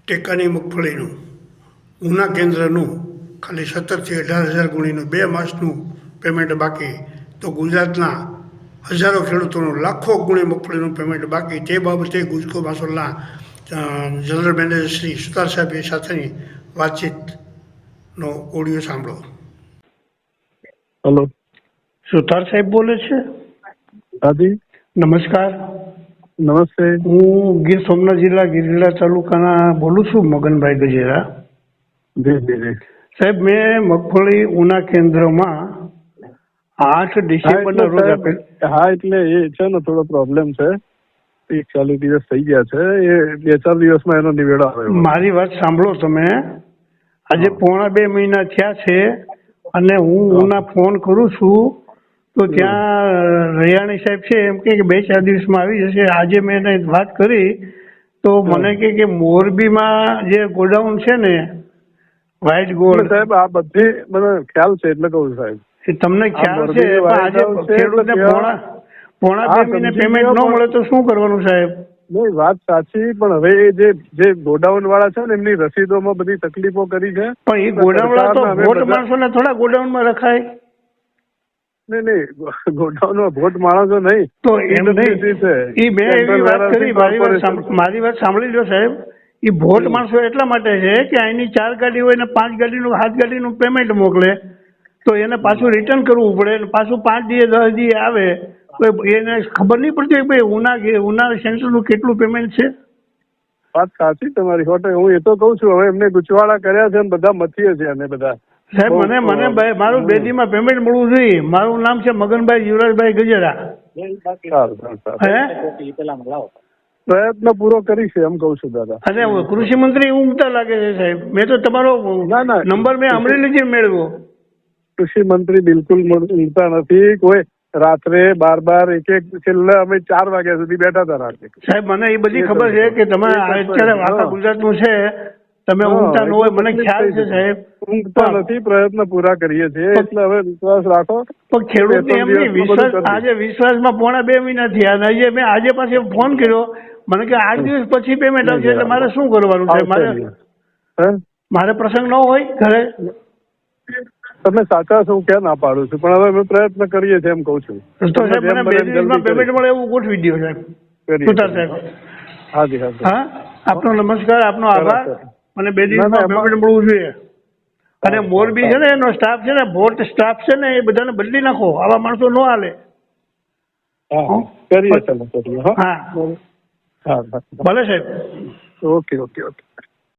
ટેકાની મગફળીનું ઉના કેન્દ્રનું ખાલી 17 થી 18,000 ગુણીનું 2 માસનું પેમેન્ટ બાકી, તો ગુજરાતના હજારો ખેડૂતોનું લાખો ગુણી મગફળીનું પેમેન્ટ બાકી. તે બાબતે ગુજકો માસોલના જનરલ મેનેજર શ્રી સુતાર સાહેબ સાથેની વાતચીતનો ઓડિયો સાંભળો. હેલો, સુતાર સાહેબ બોલે છે? હાજી, નમસ્કાર. નમસ્તે. હું ગીર સોમનાથ જિલ્લા ગીરગઢડા તાલુકાના બોલું છું, મગનભાઈ ગજેરા. જી જી જી સાહેબ, મેં મગફળી ઉના કેન્દ્રમાં 8 ડિસેમ્બરના રોજ આપેલ. હા, એટલે એ છે ને થોડો પ્રોબ્લેમ છે. 40 દિવસ થઈ ગયા છે. એ 2-4 દિવસમાં એનો નિવેડો આવે. મારી વાત સાંભળો તમે. આજે પોણા 2 મહિના થયા છે અને હું ઉના ફોન કરું છું તો ત્યાં રૈયાણી સાહેબ છે એમ કે 2-4 દિવસમાં આવી જશે. આજે મેં એને વાત કરી તો મને કે મોરબીમાં જે ગોડાઉન છે ને વ્હાઇટ ગોલ્ડ. સાહેબ, આ બધી મને ખ્યાલ છે એટલે કહું સાહેબ. તમને ખ્યાલ છે? આજે ખેડૂતને પોણા 2 મહિને પેમેન્ટ ન મળે તો શું કરવાનું સાહેબ? નહીં, વાત સાચી, પણ હવે જે ગોડાઉન વાળા છે ને એમની રસીદોમાં બધી તકલીફો કરી છે. પણ એ ગોડાઉન વાળા તો ભોટ માણસોને થોડા ગોડાઉનમાં રખાય. નહીં, ગોડાઉનમાં ભોટ માણસો નહીં તો એમ નહીં. એ મેં એવી વાત કરી, મારી વાત સાંભળી લો સાહેબ. એ ભોટ માણસો એટલા માટે છે કે અહીંની 4 ગાડી હોય ને 5 ગાડીનું 7 ગાડીનું પેમેન્ટ મોકલે તો એને પાછું રિટર્ન કરવું પડે. પાછું 5 દિવસ 10 દિવસ આવે તો એને ખબર નહીં પડતી કે ભાઈ ઉના સેન્ટરનું કેટલું પેમેન્ટ છે. વાત સાચી તમારી હોટે. હું એ તો કઉ છું, હવે એમને ગુચવાડા કર્યા છે ને બધા મથીએ છે અને બધા. સાહેબ, મને મારું 2 દીમાં પેમેન્ટ મળવું જોઈએ. મારું નામ છે મગનભાઈ યુવરાજભાઈ ગજેરા. પ્રયત્ન પૂરો કરીશ એમ કઉ છું દાદા. અને કૃષિ મંત્રી ઊંઘતા લાગે છે સાહેબ. મેં તો તમારો નંબર મેં અમરેલીથી મેળવ્યો. કૃષિ મંત્રી બિલકુલ ઊંઘતા નથી. કોઈ રાત્રે 12 1 છેલ્લે અમે 4 વાગ્યા સુધી બેઠા હતા રાત્રે. સાહેબ, મને એ બધી ખબર છે કે તમે અત્યારે આખા ગુજરાતનું છે, તમે ઊંઘતા ન હોય, મને ખ્યાલ છે સાહેબ. ઊંઘતા નથી, પ્રયત્ન પૂરા કરીએ છીએ એટલે હવે વિશ્વાસ રાખો. પણ ખેડૂતને એમની વિશ્વાસ, આજે વિશ્વાસમાં પોણા 2 મહિના થયા. મેં આજે પાછી ફોન કર્યો, મને કે 8 દિવસ પછી પેમેન્ટ આવશે. એટલે મારે શું કરવાનું છે? મારે પ્રસંગ ન હોય ઘરે? તમે સાચા છો, ક્યાં ના પાડું છું, પણ હવે અમે પ્રયત્ન કરીએ છીએ એમ કઉ છું. તો સાહેબ, મને 2 દિવસમાં પેમેન્ટ મળે એવું ગોઠવી દો સાહેબ. સુતાર સાહેબ. હાજી હાજી. હા, આપનો નમસ્કાર, આપનો આભાર. મને 2 દિવસમાં પેમેન્ટ મળવું જોઈએ. અને મોરબી છે ને એનો સ્ટાફ છે ને, ભોટ સ્ટાફ છે ને, એ બધાને બદલી નાખો. આવા માણસો ન હાલે. કરીએ ચાલો કરીએ. હા, ભલે સાહેબ. Okay okay okay.